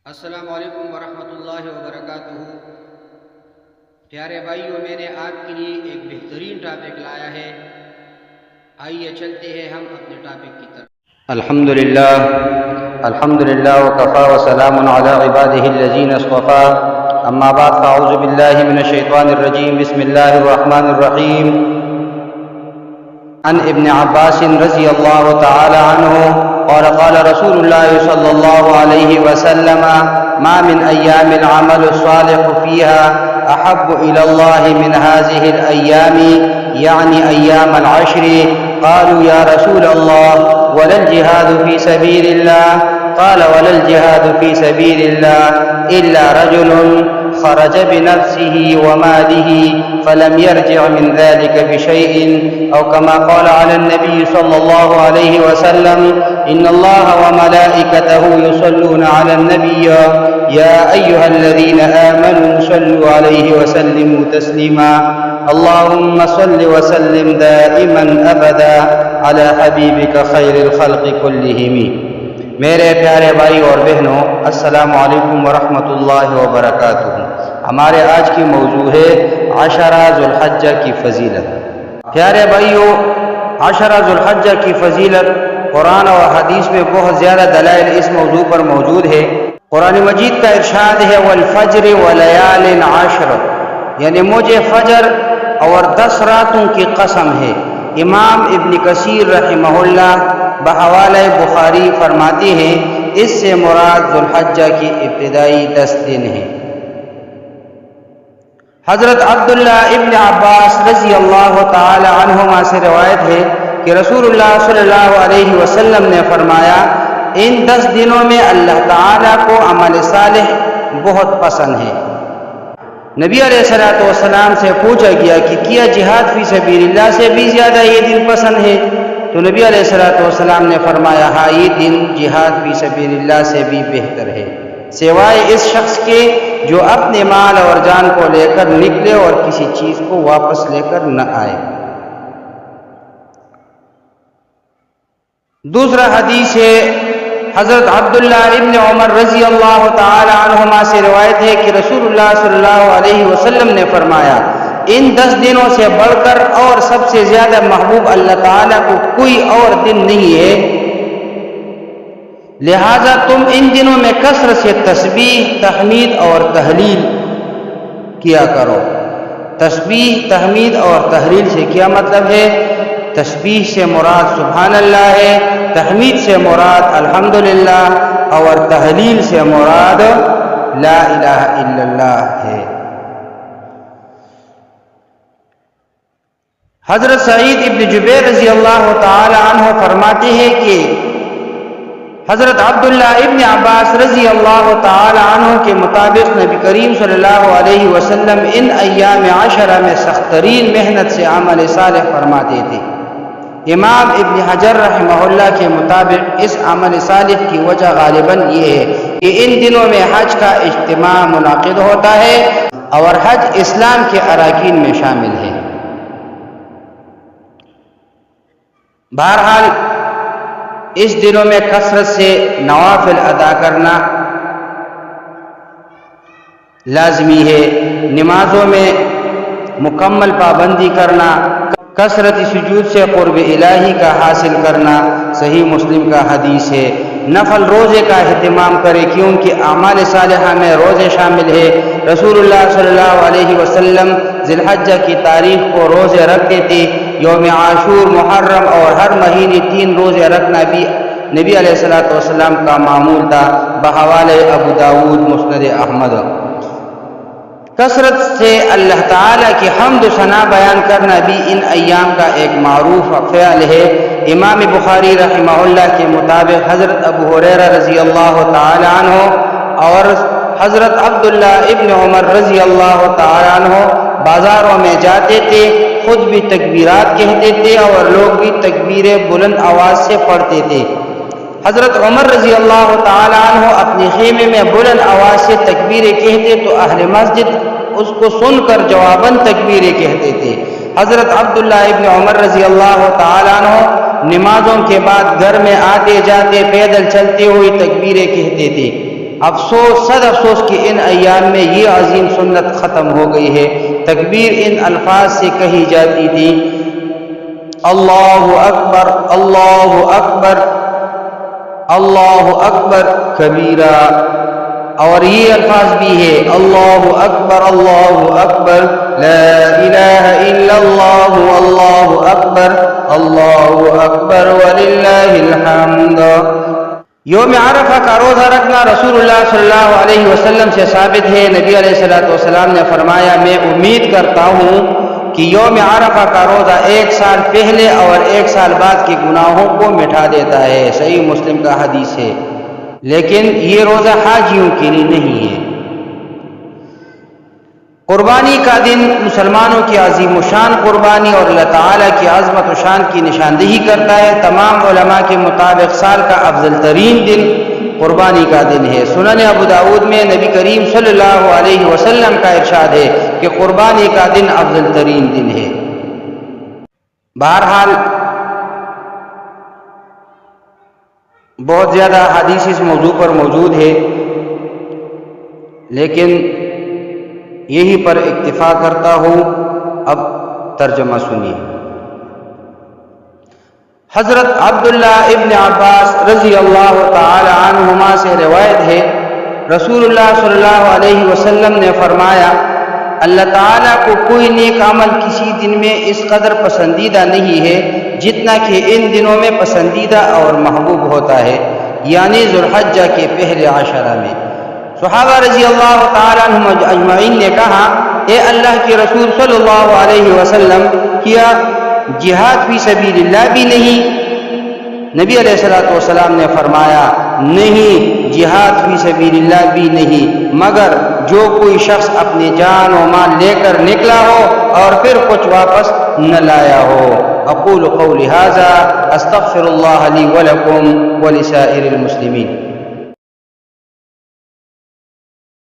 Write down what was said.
السلام علیکم ورحمۃ اللہ وبرکاتہ۔ پیارے بھائیوں، میں نے آپ کے لیے ایک بہترین ٹاپک لایا ہے، آئیے چلتے ہیں ہم اپنے ٹاپک کی طرف۔ الحمدللہ وکفی وسلام علی عبادہ الذین اصطفی، اما بعد فاعوذ باللہ من الشیطان الرجیم، بسم اللہ الرحمن الرحیم۔ عن ابن عباس رضی اللہ تعالی عنہ قال قال رسول اللہ صلی اللہ علیہ وسلم ما من ایام العمل الصالح فيها احب الى اللہ من هذه الايام يعني ایام العشر۔ قالوا یا رسول اللہ ولا الجهاد في سبيل الله؟ قال ولا الجهاد في سبيل الله الا رجل خرج بنفسه وماله فلم يرجع من ذلك بشيء، أو كما قال على النبي صلى الله عليه وسلم إن الله وملائكته يصلون على النبي يا أيها الذين آمنوا صلوا عليه وسلموا تسليما، اللهم صل وسلم دائما أبدا على حبيبك خير الخلق كلهم۔ میرے پیارے بھائی اور بہنوں، السلام علیکم ورحمۃ اللہ وبرکاتہ۔ ہمارے آج کی موضوع ہے عشرہ ذو الحجہ کی فضیلت۔ پیارے بھائیوں، عشرہ ذو الحجہ کی فضیلت قرآن و حدیث میں بہت زیادہ دلائل اس موضوع پر موجود ہے۔ قرآن مجید کا ارشاد ہے والفجر ولیال عشر، یعنی مجھے فجر اور 10 راتوں کی قسم ہے۔ امام ابن کثیر رحمہ اللہ بحوالہ بخاری فرماتے ہیں اس سے مراد ذو الحجہ کی ابتدائی 10 دن ہیں۔ حضرت عبداللہ ابن عباس رضی اللہ تعالی عنہما سے روایت ہے کہ رسول اللہ صلی اللہ علیہ وسلم نے فرمایا ان 10 دنوں میں اللہ تعالیٰ کو عمل صالح بہت پسند ہے۔ نبی علیہ السلام سے پوچھا گیا کہ کیا جہاد فی سبیل اللہ سے بھی زیادہ یہ دن پسند ہے؟ تو نبی علیہ السلام نے فرمایا ہاں، یہ دن جہاد فی سبیل اللہ سے بھی بہتر ہے، سوائے اس شخص کے جو اپنے مال اور جان کو لے کر نکلے اور کسی چیز کو واپس لے کر نہ آئے۔ دوسرا حدیث ہے حضرت عبداللہ ابن عمر رضی اللہ تعالی عنہما سے روایت ہے کہ رسول اللہ صلی اللہ علیہ وسلم نے فرمایا ان 10 دنوں سے بڑھ کر اور سب سے زیادہ محبوب اللہ تعالیٰ کو کوئی اور دن نہیں ہے، لہذا تم ان دنوں میں کثرت سے تسبیح، تحمید اور تہلیل کیا کرو۔ تسبیح، تحمید اور تہلیل سے کیا مطلب ہے؟ تسبیح سے مراد سبحان اللہ ہے، تحمید سے مراد الحمدللہ اور تہلیل سے مراد لا الہ الا اللہ ہے۔ حضرت سعید ابن جبیر رضی اللہ تعالی عنہ فرماتے ہیں کہ حضرت عبداللہ ابن عباس رضی اللہ تعالی عنہ کے مطابق نبی کریم صلی اللہ علیہ وسلم ان ایام عشرہ میں سخت ترین محنت سے عمل صالح فرماتے تھے۔ امام ابن حجر رحمہ اللہ کے مطابق اس عمل صالح کی وجہ غالباً یہ ہے کہ ان دنوں میں حج کا اجتماع منعقد ہوتا ہے اور حج اسلام کے اراکین میں شامل ہے۔ بہرحال اس دنوں میں کثرت سے نوافل ادا کرنا لازمی ہے، نمازوں میں مکمل پابندی کرنا، کثرت سجود سے قرب الہی کا حاصل کرنا، صحیح مسلم کا حدیث ہے۔ نفل روزے کا اہتمام کرے کیونکہ اعمال صالحہ میں روزے شامل ہے۔ رسول اللہ صلی اللہ علیہ وسلم ذی الحجہ کی تاریخ کو روزے رکھتے تھے۔ یوم عاشور، محرم اور ہر مہینے 3 روزے رکھنا بھی نبی علیہ السلام کا معمول تھا، بحوالہ ابو داود، مسند احمد۔ کثرت سے اللہ تعالیٰ کی حمد و ثنا بیان کرنا بھی ان ایام کا ایک معروف فعل ہے۔ امام بخاری رحمہ اللہ کے مطابق حضرت ابو ہریرہ رضی اللہ تعالی عنہ اور حضرت عبداللہ ابن عمر رضی اللہ تعالی عنہ بازاروں میں جاتے تھے، خود بھی تکبیرات کہتے تھے اور لوگ بھی تکبیریں بلند آواز سے پڑھتے تھے۔ حضرت عمر رضی اللہ تعالی عنہ اپنے خیمے میں بلند آواز سے تکبیریں کہتے تو اہل مسجد اس کو سن کر جواباً تکبیریں کہتے تھے۔ حضرت عبداللہ ابن عمر رضی اللہ تعالی عنہ نمازوں کے بعد گھر میں آتے جاتے پیدل چلتے ہوئے تکبیریں کہتے تھے۔ افسوس صد افسوس کہ ان ایام میں یہ عظیم سنت ختم ہو گئی ہے۔ تکبیر ان الفاظ سے کہی جاتی تھی، اللہ اکبر اللہ اکبر اللہ اکبر کبیرہ، اور یہ الفاظ بھی ہے اللہ اکبر لا الہ الا اللہ اللہ اکبر وللہ الحمد۔ یوم عرفہ کا روزہ رکھنا رسول اللہ صلی اللہ علیہ وسلم سے ثابت ہے۔ نبی علیہ السلام نے فرمایا، میں امید کرتا ہوں کہ یوم عرفہ کا روزہ 1 سال پہلے اور 1 سال بعد کے گناہوں کو مٹا دیتا ہے۔ صحیح مسلم کا حدیث ہے۔ لیکن یہ روزہ حاجیوں کے لیے نہیں ہے۔ قربانی کا دن مسلمانوں کی عظیم و شان قربانی اور اللہ تعالیٰ کی عظمت و شان کی نشاندہی کرتا ہے۔ تمام علماء کے مطابق سال کا افضل ترین دن قربانی کا دن ہے۔ سنن ابو داؤد میں نبی کریم صلی اللہ علیہ وسلم کا ارشاد ہے کہ قربانی کا دن افضل ترین دن ہے۔ بہرحال بہت زیادہ حدیث اس موضوع پر موجود ہے، لیکن یہی پر اکتفا کرتا ہوں۔ اب ترجمہ سنیے۔ حضرت عبداللہ ابن عباس رضی اللہ تعالی عنہما سے روایت ہے، رسول اللہ صلی اللہ علیہ وسلم نے فرمایا، اللہ تعالیٰ کو کوئی نیک عمل کسی دن میں اس قدر پسندیدہ نہیں ہے جتنا کہ ان دنوں میں پسندیدہ اور محبوب ہوتا ہے، یعنی ذو الحجہ کے پہلے عشرہ میں۔ صحابہ رضی اللہ تعالیٰ عنہم اجمعین نے کہا، اے اللہ کے رسول صلی اللہ علیہ وسلم، کیا جہاد فی سبیل اللہ بھی نہیں؟ نبی علیہ السلام نے فرمایا، نہیں، جہاد فی سبیل اللہ بھی نہیں، مگر جو کوئی شخص اپنی جان و مال لے کر نکلا ہو اور پھر کچھ واپس نہ لایا ہو۔ اقول قولی ھذا استغفر اللہ لی ولکم ولسائر المسلمین۔